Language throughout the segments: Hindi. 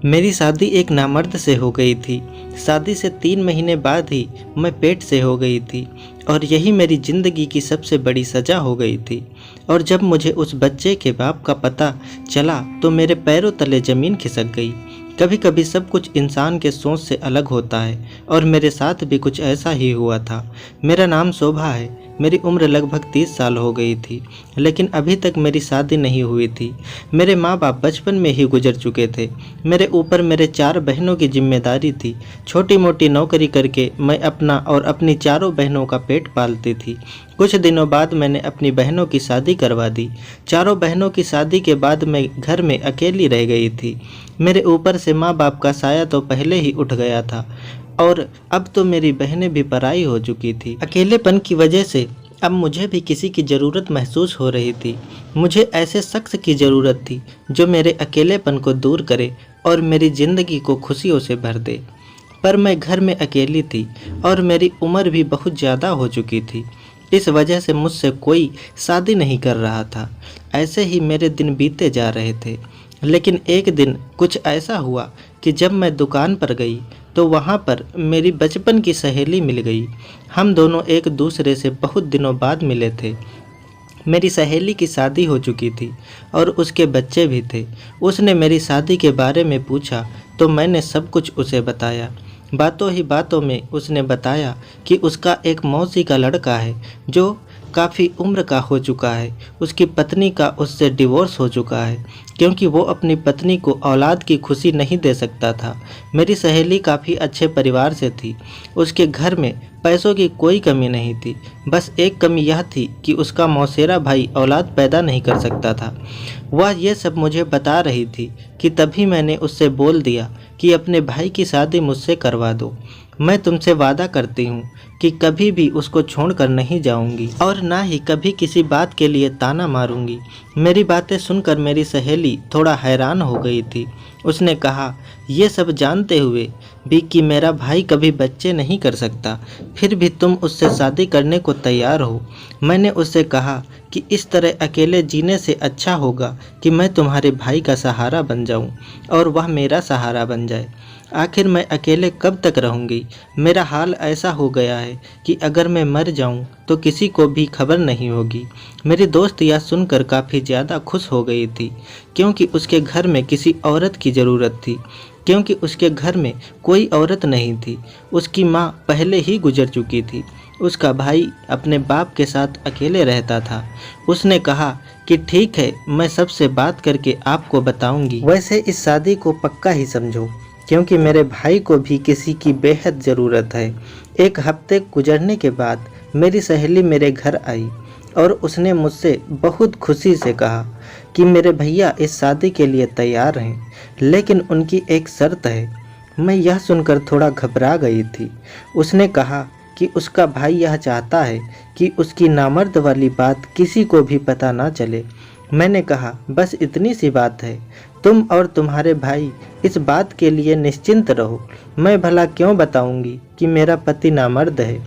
मेरी शादी एक नामर्द से हो गई थी। शादी से 3 महीने बाद ही मैं पेट से हो गई थी और यही मेरी ज़िंदगी की सबसे बड़ी सज़ा हो गई थी। और जब मुझे उस बच्चे के बाप का पता चला तो मेरे पैरों तले ज़मीन खिसक गई। कभी कभी सब कुछ इंसान के सोच से अलग होता है और मेरे साथ भी कुछ ऐसा ही हुआ था। मेरा नाम शोभा है। मेरी उम्र लगभग 30 साल हो गई थी, लेकिन अभी तक मेरी शादी नहीं हुई थी। मेरे माँ बाप बचपन में ही गुजर चुके थे। मेरे ऊपर मेरे 4 बहनों की जिम्मेदारी थी। छोटी मोटी नौकरी करके मैं अपना और अपनी चारों बहनों का पेट पालती थी। कुछ दिनों बाद मैंने अपनी बहनों की शादी करवा दी। चारों बहनों की शादी के बाद मैं घर में अकेली रह गई थी। मेरे ऊपर से माँ बाप का साया तो पहले ही उठ गया था और अब तो मेरी बहनें भी पराई हो चुकी थी। अकेलेपन की वजह से अब मुझे भी किसी की ज़रूरत महसूस हो रही थी। मुझे ऐसे शख्स की ज़रूरत थी जो मेरे अकेलेपन को दूर करे और मेरी ज़िंदगी को खुशियों से भर दे। पर मैं घर में अकेली थी और मेरी उम्र भी बहुत ज़्यादा हो चुकी थी। इस वजह से मुझसे कोई शादी नहीं कर रहा था। ऐसे ही मेरे दिन बीते जा रहे थे। लेकिन एक दिन कुछ ऐसा हुआ कि जब मैं दुकान पर गई तो वहाँ पर मेरी बचपन की सहेली मिल गई। हम दोनों एक दूसरे से बहुत दिनों बाद मिले थे। मेरी सहेली की शादी हो चुकी थी और उसके बच्चे भी थे। उसने मेरी शादी के बारे में पूछा तो मैंने सब कुछ उसे बताया। बातों ही बातों में उसने बताया कि उसका एक मौसी का लड़का है जो काफ़ी उम्र का हो चुका है। उसकी पत्नी का उससे डिवोर्स हो चुका है क्योंकि वो अपनी पत्नी को औलाद की खुशी नहीं दे सकता था। मेरी सहेली काफ़ी अच्छे परिवार से थी। उसके घर में पैसों की कोई कमी नहीं थी। बस एक कमी यह थी कि उसका मौसेरा भाई औलाद पैदा नहीं कर सकता था। वह ये सब मुझे बता रही थी कि तभी मैंने उससे बोल दिया कि अपने भाई की शादी मुझसे करवा दो। मैं तुमसे वादा करती हूँ कि कभी भी उसको छोड़कर नहीं जाऊंगी और ना ही कभी किसी बात के लिए ताना मारूंगी। मेरी बातें सुनकर मेरी सहेली थोड़ा हैरान हो गई थी। उसने कहा, ये सब जानते हुए भी कि मेरा भाई कभी बच्चे नहीं कर सकता, फिर भी तुम उससे शादी करने को तैयार हो। मैंने उससे कहा कि इस तरह अकेले जीने से अच्छा होगा कि मैं तुम्हारे भाई का सहारा बन जाऊं और वह मेरा सहारा बन जाए। आखिर मैं अकेले कब तक रहूंगी? मेरा हाल ऐसा हो गया है कि अगर मैं मर जाऊं तो किसी को भी खबर नहीं होगी। मेरी दोस्त यह सुनकर काफ़ी ज़्यादा खुश हो गई थी क्योंकि उसके घर में किसी औरत की ज़रूरत थी, क्योंकि उसके घर में कोई औरत नहीं थी। उसकी माँ पहले ही गुजर चुकी थी। उसका भाई अपने बाप के साथ अकेले रहता था। उसने कहा कि ठीक है, मैं सबसे बात करके आपको बताऊंगी। वैसे इस शादी को पक्का ही समझो क्योंकि मेरे भाई को भी किसी की बेहद ज़रूरत है। एक हफ्ते गुजरने के बाद मेरी सहेली मेरे घर आई और उसने मुझसे बहुत खुशी से कहा कि मेरे भैया इस शादी के लिए तैयार हैं, लेकिन उनकी एक शर्त है। मैं यह सुनकर थोड़ा घबरा गई थी। उसने कहा कि उसका भाई यह चाहता है कि उसकी नामर्द वाली बात किसी को भी पता ना चले। मैंने कहा, बस इतनी सी बात है, तुम और तुम्हारे भाई इस बात के लिए निश्चिंत रहो। मैं भला क्यों बताऊंगी कि मेरा पति नामर्द है।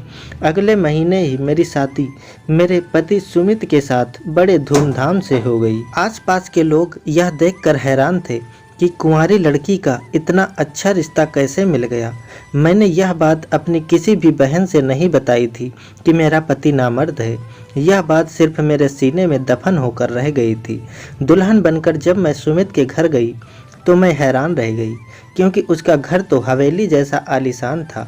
अगले महीने ही मेरी शादी मेरे पति सुमित के साथ बड़े धूमधाम से हो गई। आसपास के लोग यह देखकर हैरान थे कि कुंवारी लड़की का इतना अच्छा रिश्ता कैसे मिल गया। मैंने यह बात अपनी किसी भी बहन से नहीं बताई थी कि मेरा पति नामर्द है। यह बात सिर्फ मेरे सीने में दफन होकर रह गई थी। दुल्हन बनकर जब मैं सुमित के घर गई तो मैं हैरान रह गई क्योंकि उसका घर तो हवेली जैसा आलीशान था।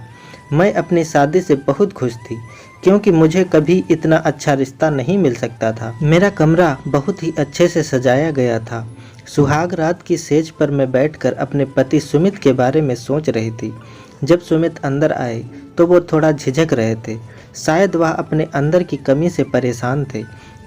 मैं अपनी शादी से बहुत खुश थी क्योंकि मुझे कभी इतना अच्छा रिश्ता नहीं मिल सकता था। मेरा कमरा बहुत ही अच्छे से सजाया गया था। सुहाग रात की सेज पर मैं बैठकर अपने पति सुमित के बारे में सोच रही थी। जब सुमित अंदर आए तो वो थोड़ा झिझक रहे थे। शायद वह अपने अंदर की कमी से परेशान थे,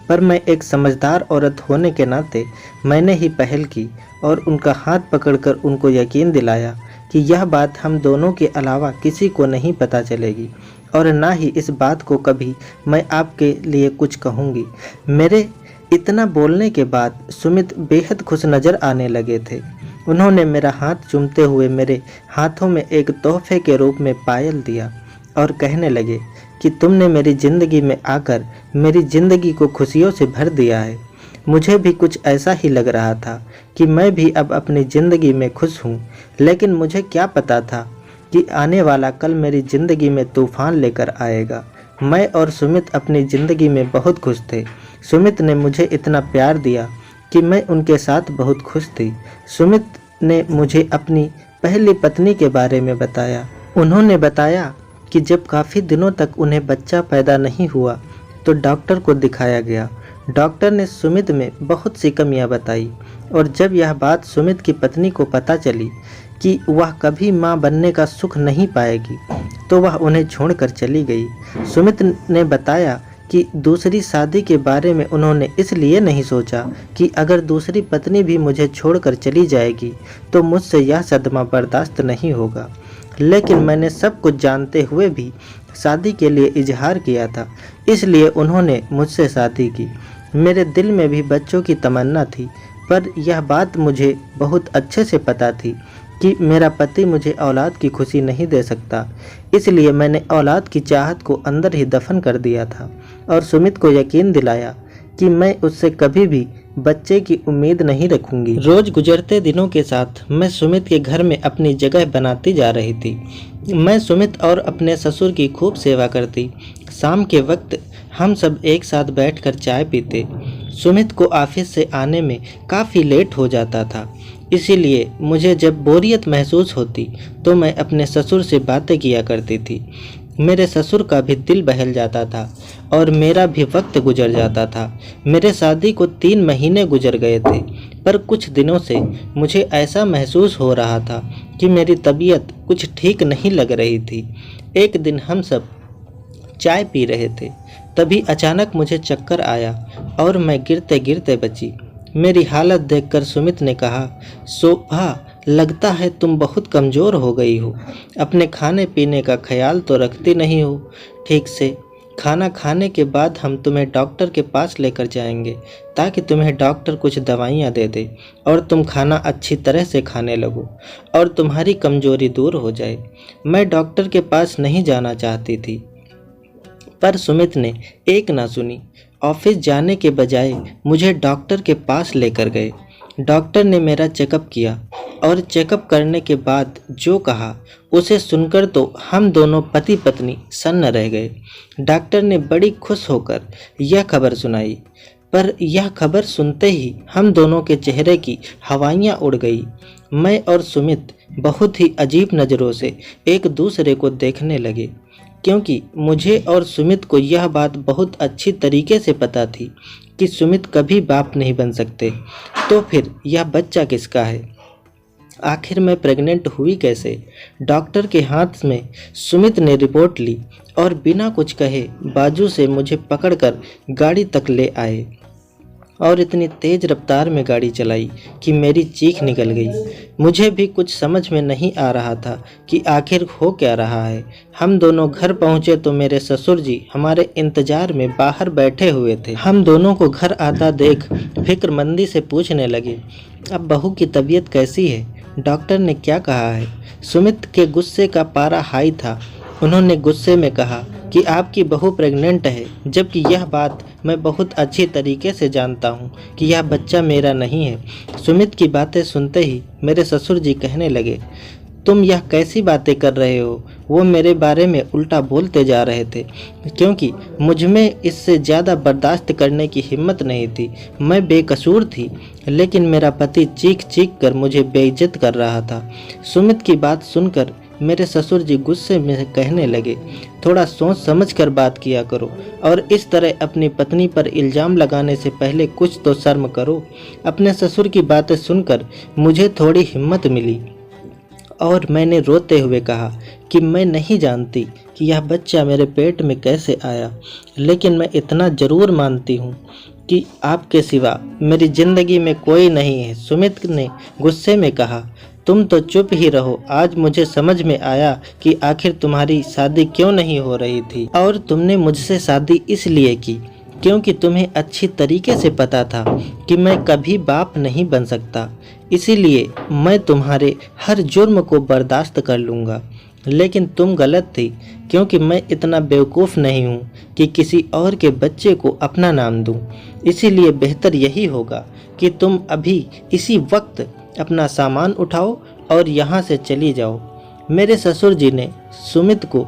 पर मैं एक समझदार औरत होने के नाते मैंने ही पहल की और उनका हाथ पकड़कर उनको यकीन दिलाया कि यह बात हम दोनों के अलावा किसी को नहीं पता चलेगी और ना ही इस बात को कभी मैं आपके लिए कुछ कहूँगी। मेरे इतना बोलने के बाद सुमित बेहद खुश नज़र आने लगे थे। उन्होंने मेरा हाथ चूमते हुए मेरे हाथों में एक तोहफे के रूप में पायल दिया और कहने लगे कि तुमने मेरी ज़िंदगी में आकर मेरी ज़िंदगी को खुशियों से भर दिया है। मुझे भी कुछ ऐसा ही लग रहा था कि मैं भी अब अपनी ज़िंदगी में खुश हूँ, लेकिन मुझे क्या पता था कि आने वाला कल मेरी ज़िंदगी में तूफ़ान लेकर आएगा। मैं और सुमित अपनी ज़िंदगी में बहुत खुश थे। सुमित ने मुझे इतना प्यार दिया कि मैं उनके साथ बहुत खुश थी। सुमित ने मुझे अपनी पहली पत्नी के बारे में बताया। उन्होंने बताया कि जब काफ़ी दिनों तक उन्हें बच्चा पैदा नहीं हुआ तो डॉक्टर को दिखाया गया। डॉक्टर ने सुमित में बहुत सी कमियां बताई और जब यह बात सुमित की पत्नी को पता चली कि वह कभी मां बनने का सुख नहीं पाएगी तो वह उन्हें छोड़कर चली गई। सुमित ने बताया कि दूसरी शादी के बारे में उन्होंने इसलिए नहीं सोचा कि अगर दूसरी पत्नी भी मुझे छोड़कर चली जाएगी तो मुझसे यह सदमा बर्दाश्त नहीं होगा, लेकिन मैंने सब कुछ जानते हुए भी शादी के लिए इजहार किया था, इसलिए उन्होंने मुझसे शादी की। मेरे दिल में भी बच्चों की तमन्ना थी, पर यह बात मुझे बहुत अच्छे से पता थी कि मेरा पति मुझे औलाद की खुशी नहीं दे सकता, इसलिए मैंने औलाद की चाहत को अंदर ही दफन कर दिया था और सुमित को यकीन दिलाया कि मैं उससे कभी भी बच्चे की उम्मीद नहीं रखूंगी। रोज गुजरते दिनों के साथ मैं सुमित के घर में अपनी जगह बनाती जा रही थी। मैं सुमित और अपने ससुर की खूब सेवा करती। शाम के वक्त हम सब एक साथ बैठकर चाय पीते। सुमित को ऑफिस से आने में काफ़ी लेट हो जाता था, इसीलिए मुझे जब बोरियत महसूस होती तो मैं अपने ससुर से बातें किया करती थी। मेरे ससुर का भी दिल बहल जाता था और मेरा भी वक्त गुजर जाता था। मेरे शादी को 3 महीने गुजर गए थे, पर कुछ दिनों से मुझे ऐसा महसूस हो रहा था कि मेरी तबीयत कुछ ठीक नहीं लग रही थी। एक दिन हम सब चाय पी रहे थे, तभी अचानक मुझे चक्कर आया और मैं गिरते गिरते बची। मेरी हालत देखकर सुमित ने कहा, शोभा, लगता है तुम बहुत कमज़ोर हो गई हो। अपने खाने पीने का ख्याल तो रखती नहीं हो ठीक से। खाना खाने के बाद हम तुम्हें डॉक्टर के पास लेकर जाएंगे ताकि तुम्हें डॉक्टर कुछ दवाइयाँ दे दे और तुम खाना अच्छी तरह से खाने लगो और तुम्हारी कमज़ोरी दूर हो जाए। मैं डॉक्टर के पास नहीं जाना चाहती थी, पर सुमित ने एक ना सुनी। ऑफिस जाने के बजाय मुझे डॉक्टर के पास लेकर गए। डॉक्टर ने मेरा चेकअप किया और चेकअप करने के बाद जो कहा उसे सुनकर तो हम दोनों पति पत्नी सन्न रह गए। डॉक्टर ने बड़ी खुश होकर यह खबर सुनाई, पर यह खबर सुनते ही हम दोनों के चेहरे की हवाइयाँ उड़ गई। मैं और सुमित बहुत ही अजीब नज़रों से एक दूसरे को देखने लगे, क्योंकि मुझे और सुमित को यह बात बहुत अच्छी तरीके से पता थी कि सुमित कभी बाप नहीं बन सकते। तो फिर यह बच्चा किसका है? आखिर मैं प्रेग्नेंट हुई कैसे? डॉक्टर के हाथ में सुमित ने रिपोर्ट ली और बिना कुछ कहे बाजू से मुझे पकड़कर गाड़ी तक ले आए और इतनी तेज रफ्तार में गाड़ी चलाई कि मेरी चीख निकल गई। मुझे भी कुछ समझ में नहीं आ रहा था कि आखिर हो क्या रहा है। हम दोनों घर पहुंचे तो मेरे ससुर जी हमारे इंतजार में बाहर बैठे हुए थे। हम दोनों को घर आता देख फिक्रमंदी से पूछने लगे, अब बहू की तबीयत कैसी है? डॉक्टर ने क्या कहा है? सुमित के गुस्से का पारा हाई था। उन्होंने गुस्से में कहा कि आपकी बहू प्रेग्नेंट है, जबकि यह बात मैं बहुत अच्छी तरीके से जानता हूँ कि यह बच्चा मेरा नहीं है। सुमित की बातें सुनते ही मेरे ससुर जी कहने लगे, तुम यह कैसी बातें कर रहे हो? वो मेरे बारे में उल्टा बोलते जा रहे थे, क्योंकि मुझ में इससे ज़्यादा बर्दाश्त करने की हिम्मत नहीं थी। मैं बेकसूर थी, लेकिन मेरा पति चीख चीख कर मुझे बेइज्जत कर रहा था। सुमित की बात सुनकर मेरे ससुर जी गुस्से में कहने लगे, थोड़ा सोच समझ कर बात किया करो और इस तरह अपनी पत्नी पर इल्ज़ाम लगाने से पहले कुछ तो शर्म करो। अपने ससुर की बातें सुनकर मुझे थोड़ी हिम्मत मिली और मैंने रोते हुए कहा कि मैं नहीं जानती कि यह बच्चा मेरे पेट में कैसे आया, लेकिन मैं इतना ज़रूर मानती हूँ कि आपके सिवा मेरी ज़िंदगी में कोई नहीं है। सुमित ने गुस्से में कहा, तुम तो चुप ही रहो। आज मुझे समझ में आया कि आखिर तुम्हारी शादी क्यों नहीं हो रही थी, और तुमने मुझसे शादी इसलिए की क्योंकि तुम्हें अच्छी तरीके से पता था कि मैं कभी बाप नहीं बन सकता। इसीलिए मैं तुम्हारे हर जुर्म को बर्दाश्त कर लूँगा। लेकिन तुम गलत थी, क्योंकि मैं इतना बेवकूफ़ नहीं हूँ कि किसी और के बच्चे को अपना नाम दूं। इसीलिए बेहतर यही होगा कि तुम अभी इसी वक्त अपना सामान उठाओ और यहाँ से चली जाओ। मेरे ससुर जी ने सुमित को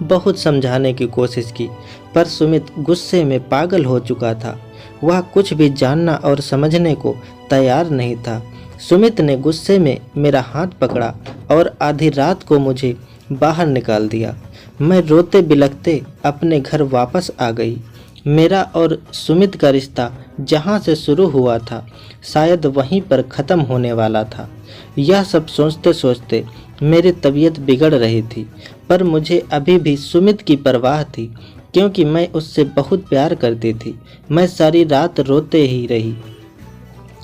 बहुत समझाने की कोशिश की, पर सुमित गुस्से में पागल हो चुका था। वह कुछ भी जानना और समझने को तैयार नहीं था। सुमित ने गुस्से में मेरा हाथ पकड़ा और आधी रात को मुझे बाहर निकाल दिया। मैं रोते बिलखते अपने घर वापस आ गई। मेरा और सुमित का रिश्ता जहाँ से शुरू हुआ था शायद वहीं पर ख़त्म होने वाला था। यह सब सोचते सोचते मेरी तबीयत बिगड़ रही थी, पर मुझे अभी भी सुमित की परवाह थी, क्योंकि मैं उससे बहुत प्यार करती थी। मैं सारी रात रोते ही रही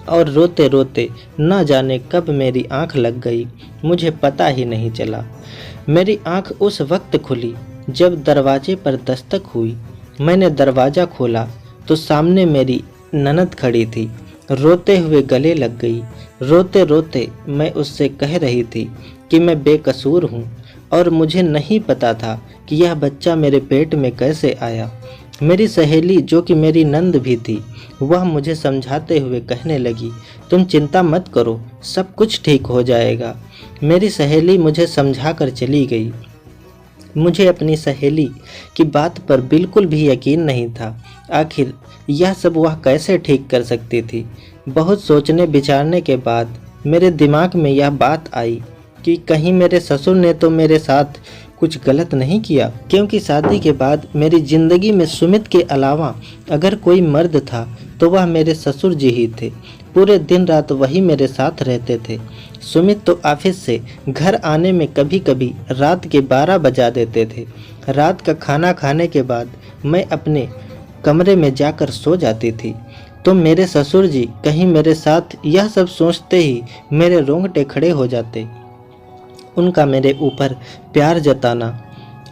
और रोते रोते न जाने कब मेरी आंख लग गई, मुझे पता ही नहीं चला। मेरी आंख उस वक्त खुली जब दरवाजे पर दस्तक हुई। मैंने दरवाज़ा खोला तो सामने मेरी ननद खड़ी थी। रोते हुए गले लग गई। रोते रोते मैं उससे कह रही थी कि मैं बेकसूर हूँ और मुझे नहीं पता था कि यह बच्चा मेरे पेट में कैसे आया। मेरी सहेली, जो कि मेरी नंद भी थी, वह मुझे समझाते हुए कहने लगी, तुम चिंता मत करो, सब कुछ ठीक हो जाएगा। मेरी सहेली मुझे समझाकर चली गई। मुझे अपनी सहेली की बात पर बिल्कुल भी यकीन नहीं था। आखिर यह सब वह कैसे ठीक कर सकती थी। बहुत सोचने विचारने के बाद मेरे दिमाग में यह बात आई कि कहीं मेरे ससुर ने तो मेरे साथ कुछ गलत नहीं किया, क्योंकि शादी के बाद मेरी ज़िंदगी में सुमित के अलावा अगर कोई मर्द था तो वह मेरे ससुर जी ही थे। पूरे दिन रात वही मेरे साथ रहते थे। सुमित तो ऑफिस से घर आने में कभी कभी रात के 12 बजा देते थे। रात का खाना खाने के बाद मैं अपने कमरे में जाकर सो जाती थी, तो मेरे ससुर जी कहीं मेरे साथ यह सब सोचते ही मेरे रोंगटे खड़े हो जाते। उनका मेरे ऊपर प्यार जताना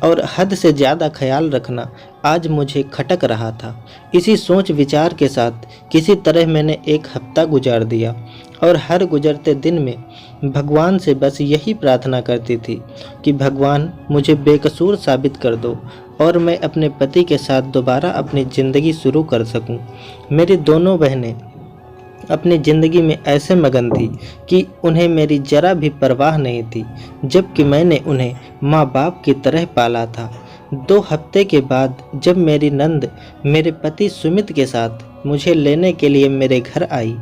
और हद से ज़्यादा ख्याल रखना आज मुझे खटक रहा था। इसी सोच विचार के साथ किसी तरह मैंने एक हफ्ता गुजार दिया और हर गुजरते दिन में भगवान से बस यही प्रार्थना करती थी कि भगवान मुझे बेकसूर साबित कर दो और मैं अपने पति के साथ दोबारा अपनी ज़िंदगी शुरू कर सकूं। मेरी दोनों बहनें अपनी ज़िंदगी में ऐसे मगन थी कि उन्हें मेरी जरा भी परवाह नहीं थी, जबकि मैंने उन्हें माँ बाप की तरह पाला था। 2 हफ्ते के बाद जब मेरी नंद मेरे पति सुमित के साथ मुझे लेने के लिए मेरे घर आई,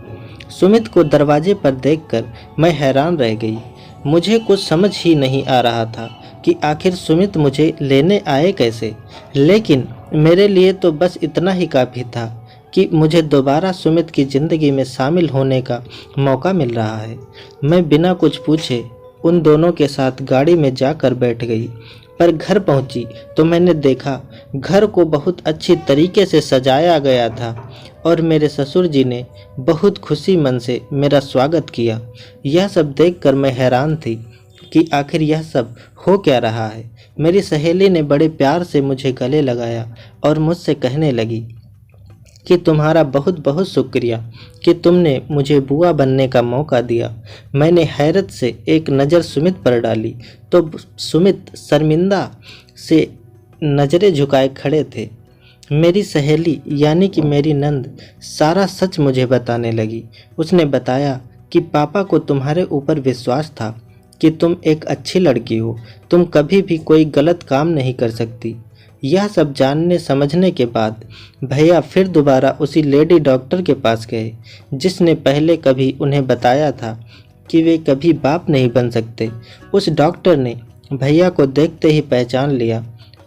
सुमित को दरवाजे पर देखकर मैं हैरान रह गई। मुझे कुछ समझ ही नहीं आ रहा था कि आखिर सुमित मुझे लेने आए कैसे, लेकिन मेरे लिए तो बस इतना ही काफ़ी था कि मुझे दोबारा सुमित की ज़िंदगी में शामिल होने का मौका मिल रहा है। मैं बिना कुछ पूछे उन दोनों के साथ गाड़ी में जाकर बैठ गई, पर घर पहुंची तो मैंने देखा घर को बहुत अच्छी तरीके से सजाया गया था और मेरे ससुर जी ने बहुत खुशी मन से मेरा स्वागत किया। यह सब देखकर मैं हैरान थी कि आखिर यह सब हो क्या रहा है। मेरी सहेली ने बड़े प्यार से मुझे गले लगाया और मुझसे कहने लगी कि तुम्हारा बहुत बहुत शुक्रिया कि तुमने मुझे बुआ बनने का मौका दिया। मैंने हैरत से एक नज़र सुमित पर डाली तो सुमित शर्मिंदा से नज़रें झुकाए खड़े थे। मेरी सहेली यानी कि मेरी नंद सारा सच मुझे बताने लगी। उसने बताया कि पापा को तुम्हारे ऊपर विश्वास था कि तुम एक अच्छी लड़की हो, तुम कभी भी कोई गलत काम नहीं कर सकती। यह सब जानने समझने के बाद भैया फिर दोबारा उसी लेडी डॉक्टर के पास गए जिसने पहले कभी उन्हें बताया था कि वे कभी बाप नहीं बन सकते। उस डॉक्टर ने भैया को देखते ही पहचान लिया,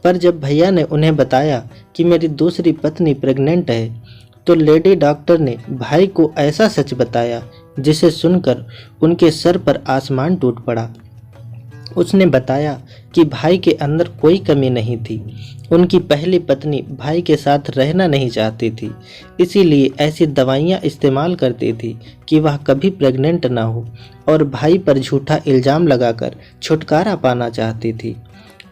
पर जब भैया ने उन्हें बताया कि मेरी दूसरी पत्नी प्रेग्नेंट है, तो लेडी डॉक्टर ने भाई को ऐसा सच बताया जिसे सुनकर उनके सर पर आसमान टूट पड़ा। उसने बताया कि भाई के अंदर कोई कमी नहीं थी। उनकी पहली पत्नी भाई के साथ रहना नहीं चाहती थी, इसीलिए ऐसी दवाइयाँ इस्तेमाल करती थी कि वह कभी प्रेग्नेंट ना हो और भाई पर झूठा इल्ज़ाम लगाकर छुटकारा पाना चाहती थी।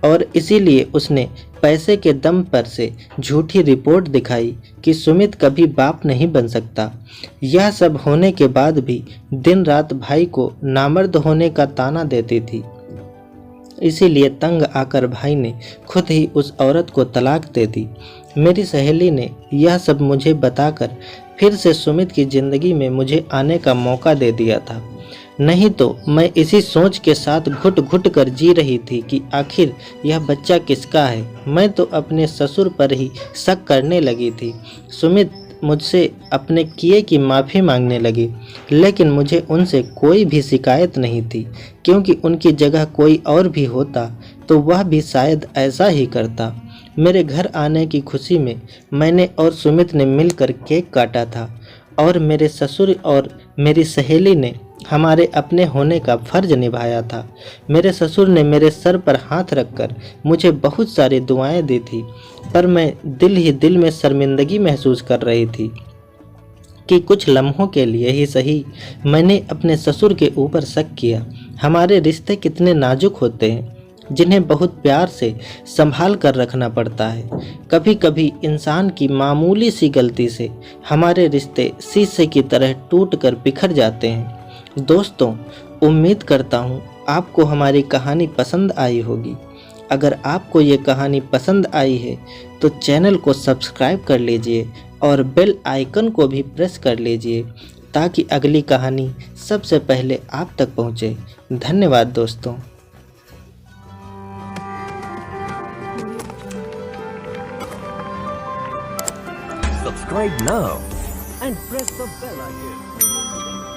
और इसीलिए उसने पैसे के दम पर से झूठी रिपोर्ट दिखाई कि सुमित कभी बाप नहीं बन सकता। यह सब होने के बाद भी दिन रात भाई को नामर्द होने का ताना देती थी। इसीलिए तंग आकर भाई ने खुद ही उस औरत को तलाक दे दी। मेरी सहेली ने यह सब मुझे बताकर फिर से सुमित की ज़िंदगी में मुझे आने का मौका दे दिया था। नहीं तो मैं इसी सोच के साथ घुट घुट कर जी रही थी कि आखिर यह बच्चा किसका है। मैं तो अपने ससुर पर ही शक करने लगी थी। सुमित मुझसे अपने किए की माफ़ी मांगने लगी, लेकिन मुझे उनसे कोई भी शिकायत नहीं थी, क्योंकि उनकी जगह कोई और भी होता तो वह भी शायद ऐसा ही करता। मेरे घर आने की खुशी में मैंने और सुमित ने मिलकर केक काटा था और मेरे ससुर और मेरी सहेली ने हमारे अपने होने का फर्ज निभाया था। मेरे ससुर ने मेरे सर पर हाथ रखकर मुझे बहुत सारी दुआएं दी थी, पर मैं दिल ही दिल में शर्मिंदगी महसूस कर रही थी कि कुछ लम्हों के लिए ही सही मैंने अपने ससुर के ऊपर शक किया। हमारे रिश्ते कितने नाजुक होते हैं, जिन्हें बहुत प्यार से संभाल कर रखना पड़ता है। कभी कभी इंसान की मामूली सी गलती से हमारे रिश्ते शीशे की तरह टूट कर बिखर जाते हैं। दोस्तों, उम्मीद करता हूँ आपको हमारी कहानी पसंद आई होगी। अगर आपको ये कहानी पसंद आई है तो चैनल को सब्सक्राइब कर लीजिए और बेल आइकन को भी प्रेस कर लीजिए, ताकि अगली कहानी सबसे पहले आप तक पहुँचे। धन्यवाद दोस्तों। Subscribe now and press the bell icon.